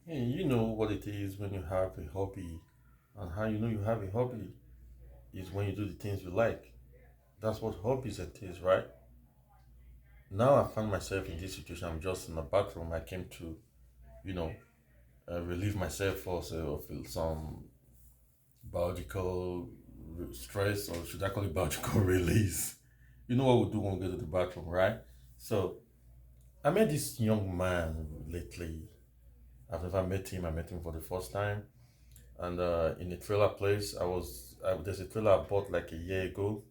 Hey, you know what it is when you have a hobby, and how you know you have a hobby is when you do the things you like. That's what hobbies it is, right? Now I find myself in this situation. I'm just in the bathroom. I came to, you know, relieve myself also of some biological stress, or should I call it biological release? You know what we do when we go to the bathroom, right? So I met this young man lately. I've never met him. I met him for the first time and in a trailer place. There's a trailer I bought like a year ago.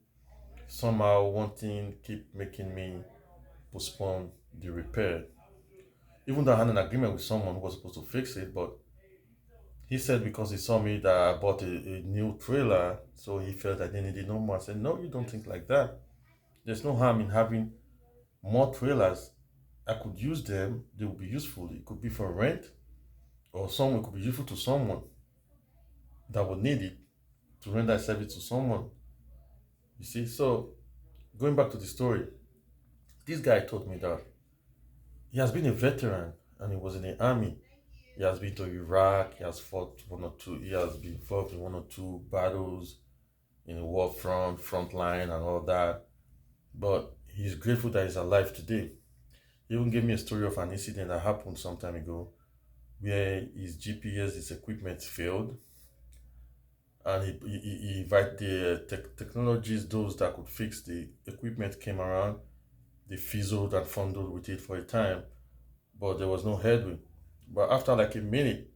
Somehow one thing keep making me postpone the repair. Even though I had an agreement with someone who was supposed to fix it, but he said because he saw me that I bought a new trailer, so he felt I didn't need it no more. I said, no, you don't think like that. There's no harm in having more trailers. I could use them, they would be useful. It could be for rent, or someone could be useful to someone that would need it to render service to someone. You see, so going back to the story, this guy told me that he has been a veteran and he was in the army. He has been to Iraq, he has fought one or two, he has been involved in one or two battles in the war front line and all that. But he's grateful that he's alive today. He even gave me a story of an incident that happened some time ago where his GPS, his equipment failed, and he invited the technologies, those that could fix the equipment came around. They fizzled and fondled with it for a time, but there was no headway. But after like a minute,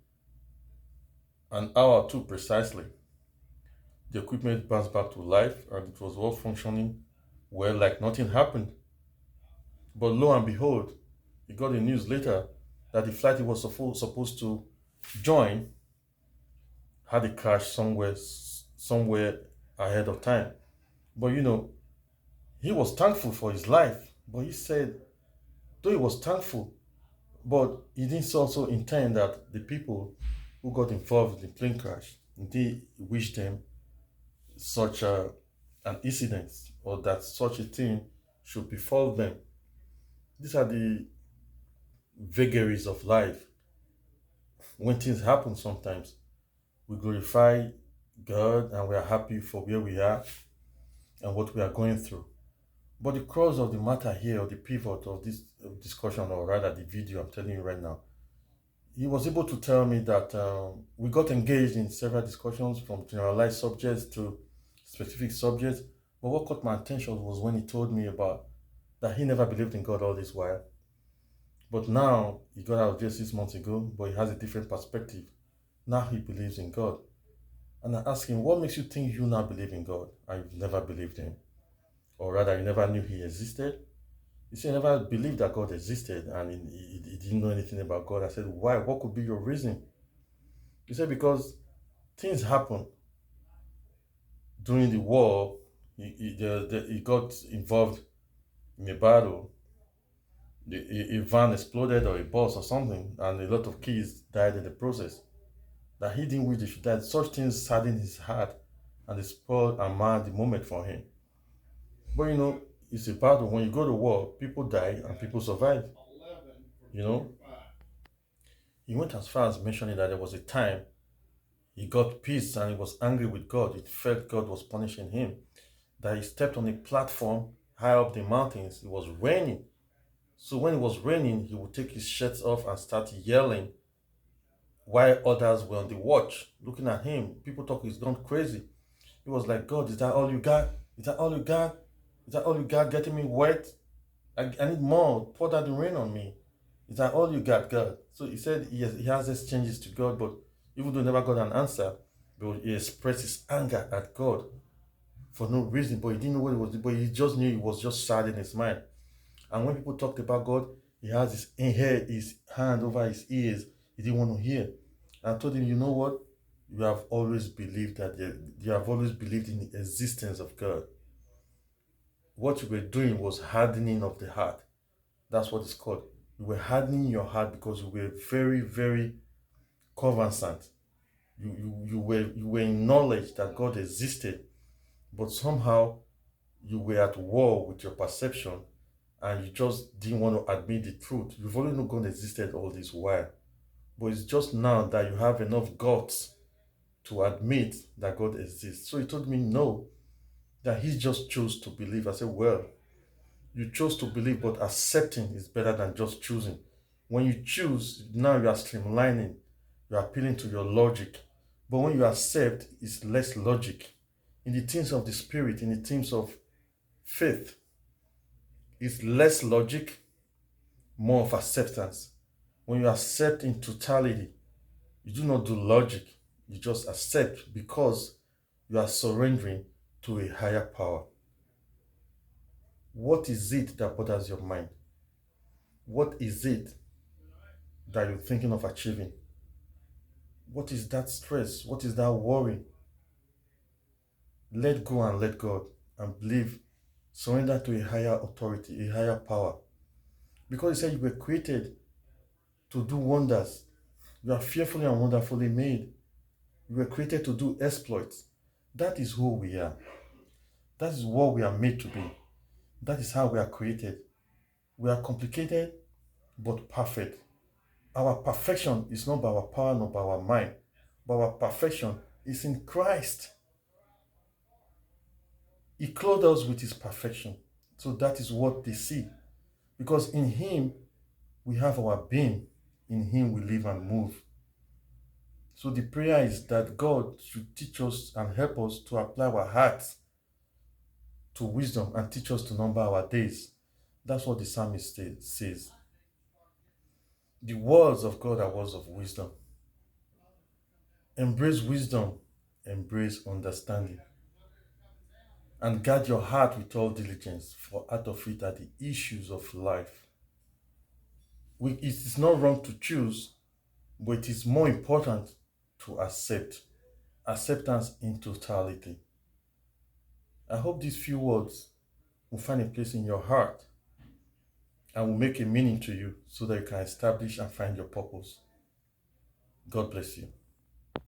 an hour or two precisely, the equipment bounced back to life and it was all functioning well, like nothing happened. But lo and behold, he got the news later that the flight he was supposed to join had a crash somewhere ahead of time. But he was thankful for his life. But he said, though he was thankful, but he didn't also intend that the people who got involved in the plane crash, they wish them such an incident or that such a thing should befall them. These are the vagaries of life. When things happen sometimes, we glorify God and we are happy for where we are and what we are going through. But the crux of the matter here, or the pivot of this discussion, or rather the video I'm telling you right now, he was able to tell me that we got engaged in several discussions from generalized subjects to specific subjects. But what caught my attention was when he told me about that he never believed in God all this while. But now he got out of jail 6 months ago, but he has a different perspective. Now he believes in God. And I asked him, what makes you think you now believe in God and you've never believed him? Or rather, you never knew he existed? He said, he never believed that God existed and he didn't know anything about God. I said, why? What could be your reason? He said, because things happen during the war. He got involved in a battle. A van exploded or a bus or something, and a lot of kids died in the process. That he didn't wish they should die. Such things saddened his heart and they spoiled and marred the moment for him. But it's a battle. When you go to war, people die and people survive. You know, he went as far as mentioning that there was a time he got peace and he was angry with God. He felt God was punishing him. That he stepped on a platform high up the mountains. It was raining. So when it was raining, he would take his shirts off and start yelling while others were on the watch looking at him. People thought he's gone crazy. He was like, God, is that all you got? Is that all you got? Is that all you got getting me wet? I need more. Pour that rain on me. Is that all you got, God? So he said he has exchanges to God, but even though he never got an answer, but he expressed his anger at God for no reason, but he didn't know what it was, but he just knew he was just sad in his mind. And when people talked about God, he has his hand over his ears. He didn't want to hear. And I told him, you know what? You have always believed that you have always believed in the existence of God. What you were doing was hardening of the heart. That's what it's called. You were hardening your heart because you were very, very conversant. You were in knowledge that God existed, but somehow you were at war with your perception and you just didn't want to admit the truth. You've only known God existed all this while. But it's just now that you have enough guts to admit that God exists. So he told me no, that he just chose to believe. I said, well, you chose to believe, but accepting is better than just choosing. When you choose, now you are streamlining, you are appealing to your logic. But when you accept, it's less logic. In the things of the spirit, in the things of faith, it's less logic, more of acceptance. When you accept in totality, you do not do logic, you just accept because you are surrendering to a higher power. What is it that bothers your mind? What is it that you're thinking of achieving? What is that stress? What is that worry? Let go and let God and believe. Surrender to a higher authority, a higher power. Because he said you were created to do wonders. You are fearfully and wonderfully made. You were created to do exploits. That is who we are. That is what we are made to be. That is how we are created. We are complicated but perfect. Our perfection is not by our power nor by our mind, but our perfection is in Christ. He clothed us with his perfection. So that is what they see. Because in him we have our being. In him we live and move. So the prayer is that God should teach us and help us to apply our hearts to wisdom and teach us to number our days. That's what the psalmist says. The words of God are words of wisdom. Embrace wisdom, embrace understanding. And guard your heart with all diligence, for out of it are the issues of life. It is not wrong to choose, but it is more important to accept. Acceptance in totality. I hope these few words will find a place in your heart and will make a meaning to you so that you can establish and find your purpose. God bless you.